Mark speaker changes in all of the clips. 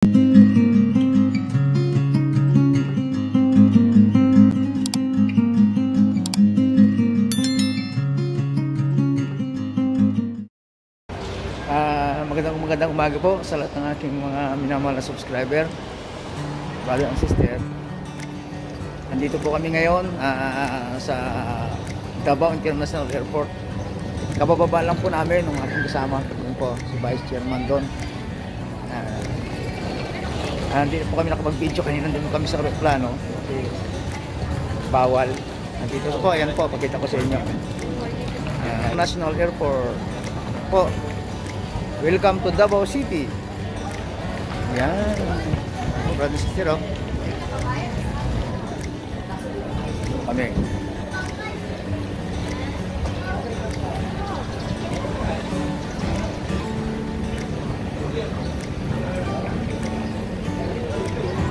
Speaker 1: Magandang umaga po sa lahat ng aking mga minamahal na subscriber, brother and sister. Andito po kami ngayon sa Davao International Airport. Kabababa lang po namin ng aking kasama. Yun po, si Vice Chairman doon. Hindi po kami nakapag-video kanina, doon kami sa aeroplano kasi bawal. Andito po, ayan po, pakita ko sa inyo. National Airport po. Welcome to Davao City. Yan. Brother and sister, oh. Kami.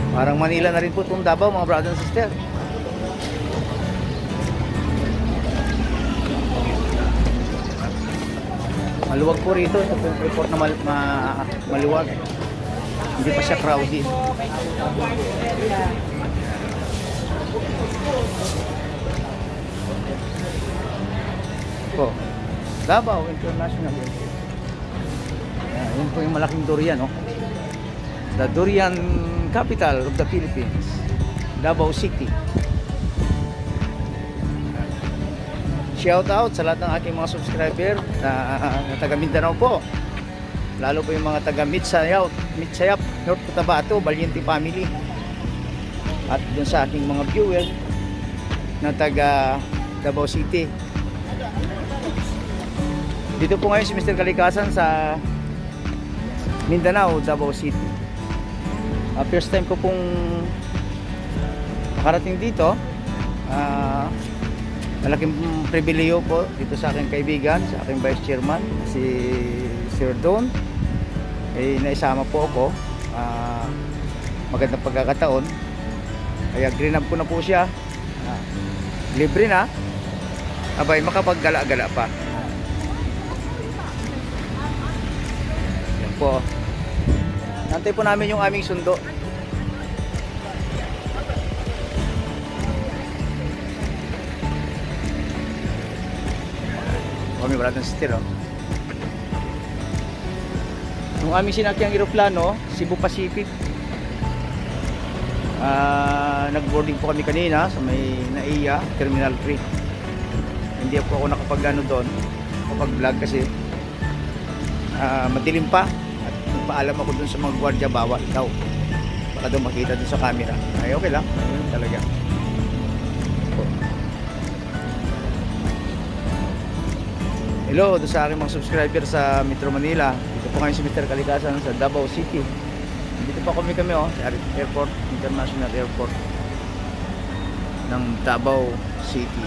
Speaker 1: Parang Manila na rin po itong Davao, mga brother and sister. Maluwag po rito. Ito po yung airport na maluwag. Hindi pa siya crowded. Po, Davao International Airport. Yun po yung malaking durian, oh. The durian capital of the Philippines, Davao City. Shout out sa lahat ng aking mga subscriber na taga Mindanao po. Lalo po yung mga taga Mitsayap, North Cotabato, Valiente family. At dun sa aking mga viewers na taga Davao City. Dito po ngayon si Mr. Kalikasan sa Mindanao, Davao City. First time ko pong nakarating dito. Malaking pribileyo po dito sa aking kaibigan, sa aking vice chairman, si Sir Don. Naisama po ako. Magandang pagkakataon. Kaya green up ko na po siya. Libre na. Abay, makapaggala-gala pa. Yan po. Nantay po namin yung aming sundo. Kami brother and sister, oh. Yung aming sinakyang aeroplano, Cebu Pacific. Nag-boarding po kami kanina sa may NAIA Terminal 3. Hindi po ako nakapag-ano doon, kapag-vlog kasi madilim pa. At paalam ako doon sa mga gwardiya, bawal daw. Baka daw makita doon sa camera. Ay okay lang, ayun talaga. Hello doon sa aking mga subscriber sa Metro Manila. Dito po ngayon si Mr. Kalikasan sa Davao City. Dito pa kami oh, sa Airport, International Airport ng Davao City.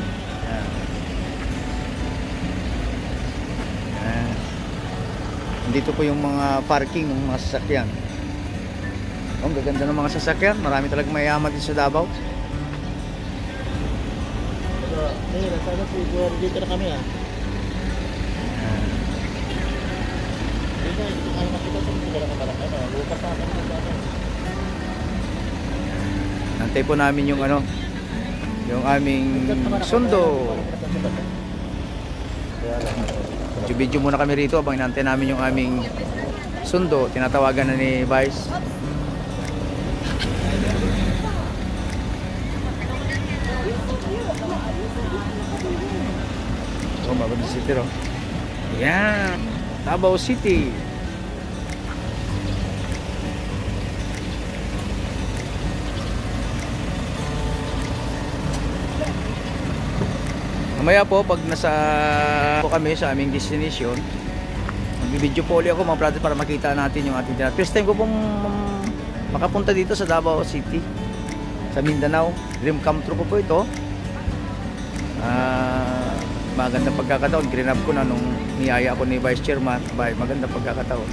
Speaker 1: Dito po yung mga parking ng mga sasakyan. Ang gaganda ng mga sasakyan. Marami talagang mayaman dito sa Davao.
Speaker 2: Dito na kami,
Speaker 1: Nantay po namin yung yung aming sundo. Video muna kami rito habang inantay namin yung aming sundo. Tinatawagan na ni Vice. Oh, maganda city, oh. Yan, Davao City. Mamaya po pag nasa po kami sa aming destination, mag-video po ulit ako mga brother para makita natin yung ating dinner. First time ko pong makapunta dito sa Davao City, sa Mindanao. Dream come true po ito. Magandang pagkakataon. Green up ko na nung niyaya ako ni Vice Chairman. Bye, magandang pagkakataon.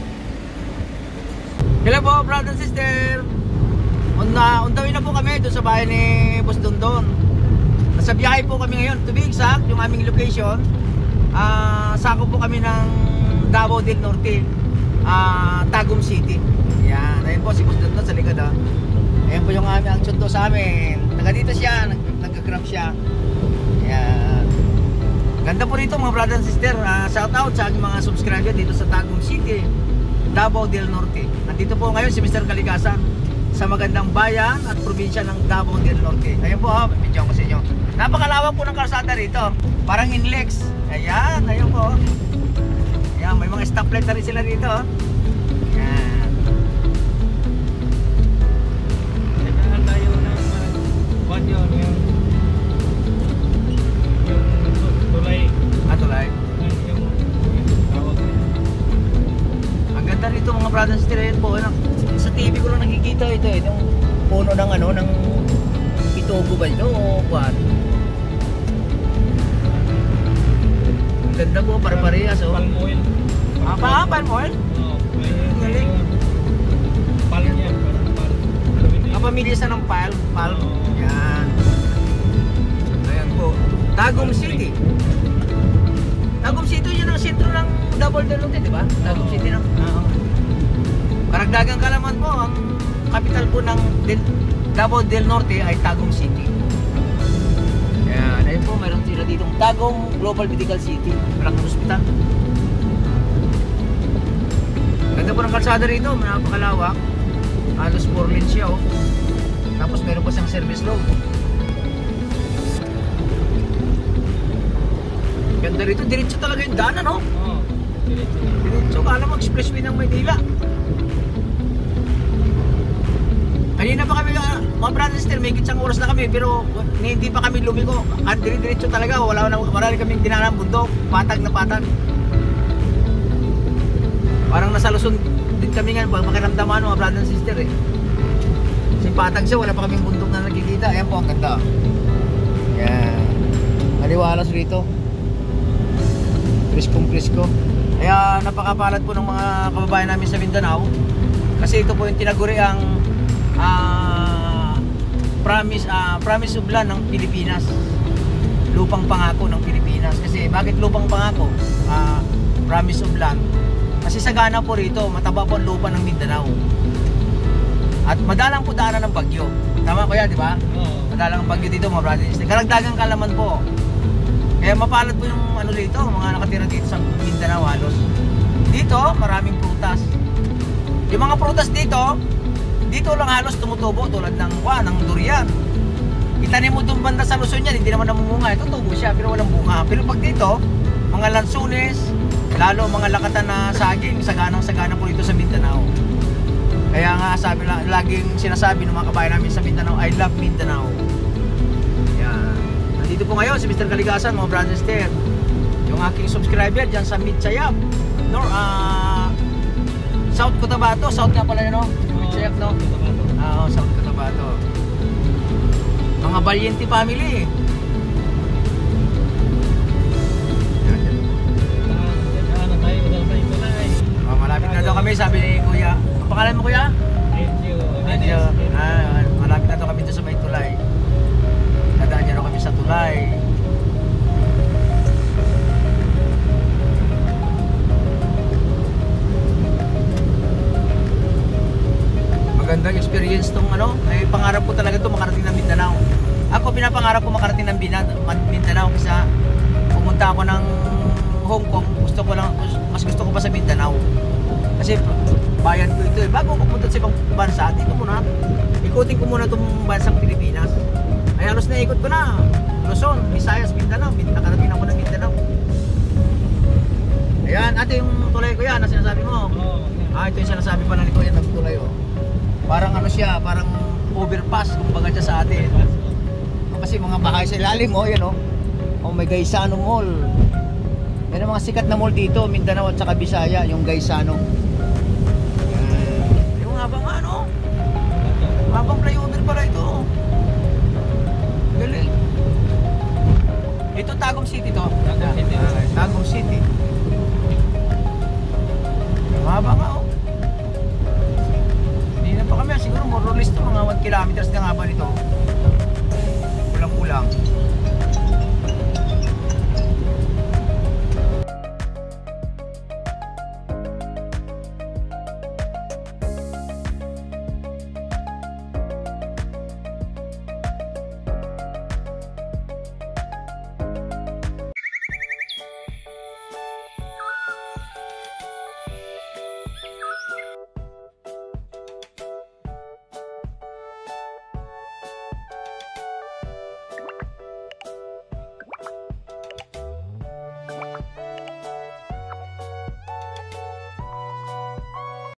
Speaker 1: Hello po, brother and sister. Undawin na po kami doon sa bahay ni Boss Dondon. Nasa biyahe po kami ngayon. To be exact, yung aming location, sakop po kami ng Davao del Norte, Tagum City. Yan, ayun po si Boss Dot sa likod ah. Ayan po yung aming ang tsundo sa amin. Taga dito siya, nag-grab siya. Yan. Ganda po rito mga brother and sister. Shout out sa aking mga subscriber dito sa Tagum City, Davao del Norte. Nandito po ngayon si Mr. Kalikasan sa magandang bayan at probinsya ng Davao del Norte. Ayun po ha, video ko sa inyo. Napakalawak po ng kalsada rito. Parang Inlex. Ayan, ayun po. Ayan, may mga stoplight na rin sila rito. Ayan.
Speaker 2: Kailangan tayo ng kwan yun, yung tulay.
Speaker 1: Tulay.
Speaker 2: Yung tawag yun.
Speaker 1: Ang ganda rito mga brothers and sisters po. Sa TV ko lang nakikita ito. Itong puno ng ano, ng Itogo ba ito o what? Ang ganda po, pare-parehas oh.
Speaker 2: Palm oil.
Speaker 1: Palm oil?
Speaker 2: Oo.
Speaker 1: Galing.
Speaker 2: Palm yan. Parang palm.
Speaker 1: Kapamilya sa ng palm.
Speaker 2: Oo.
Speaker 1: Yan. Ayan po. Tagum City. Tagum City yun ang sentro ng Davao del Norte, di ba? Tagum City ng... Karagdagang kalaman po, ang capital po ng Davao del Norte ay Tagum City. Yan. Ayun po, mayroon sila ditong Tagum Global Medical City. Malaking hospital. Ganda po ng kalsada rito, napakalawak. Halos 4 lanes siya oh. Tapos meron pa siyang service road. Ganda rito, diretso talaga yung daanan no?
Speaker 2: Oo.
Speaker 1: Diretso, kala mo expressway ng Maynila. Kanina pa kami, mga brothers still, may kitsang oras na kami, pero hindi pa kami lumiko. Diretso talaga, wala rin kaming dinanang bundok, patag na patag. Parang nasa Luzon din kami nga, pakiramdaman mga brothers and sister eh. Kasi patag siya, wala pa kaming bundok na nakikita. Ayan po, ang ganda. Yan. Maliwalas rito. Priskong-prisko. Kaya napakapalad po ng mga kababayan namin sa Mindanao. Kasi ito po yung tinaguri ang promise of land ng Pilipinas. Lupang pangako ng Pilipinas. Kasi bakit lupang pangako? Promise of land. Kasi sagana po rito, mataba po ang lupa ng Mindanao. At madalang po daanan ng bagyo. Tama kuya, di ba?
Speaker 2: Oo.
Speaker 1: Madalang ang bagyo dito mga brothers. Karagdagang kalaman po. Kaya mapalad po yung ano dito, mga nakatira dito sa Mindanao halos. Dito, maraming prutas. Yung mga prutas dito lang halos tumutubo tulad ng durian. Itanim mo itong banda sa Luzon yan, hindi naman namumunga. Ito tubo siya, pero walang bunga. Pero pag dito, mga lansunes, lalo mga lakatan na saging, saganang-sagana po dito sa Mindanao. Kaya nga laging sinasabi ng mga kabayan namin sa Mindanao, I love Mindanao. Yan. Nandito po ngayon si Mr. Kalikasan, mga brothers and sisters. Yung aking subscriber dyan sa Mitsayap, South Cotabato, South nga pala yun, no? Mitsayap, no? Oo, South Cotabato. Mga Valiente family. Malapit na daw kami, sabi ni Kuya. Ang pangalan mo Kuya? Medyo. Malapit na daw kami dito sa may tulay. Nadaan niya daw kami sa tulay. Magandang experience tong ano, ay pangarap ko talaga to makarating ng Mindanao. Ako pinapangarap ko makarating ng Mindanao kasi pumunta ako ng Hong Kong, mas gusto ko pa sa Mindanao. Kasi bayan ko ito eh. Bago ako pumunta sa ibang bansa, dito muna. Ikutin ko muna itong bansang Pilipinas. Ay halos na ikot ko na. Luzon, Visayas, Mindanao. Nakarating ako ng Mindanao. Ayan, ate yung tulay ko yan, na sinasabi mo. Ito yung sinasabi pa na ni Kuya ng tulay oh. Parang ano siya, parang overpass kumbaga siya sa atin. Kasi mga bahay sa ilalim oh, yan oh. Oh, may Gaisano Mall. Yan ang mga sikat na mall dito, Mindanao at saka Bisaya, yung Gaisano. Yung habang ano, habang flyover pala ito. Galing. Ito Tagum City to. Tagum City. Mahaba nga oh. Hindi na pa kami, siguro more or less to, mga 1 kilometers na nga ba nito. Kulang-kulang.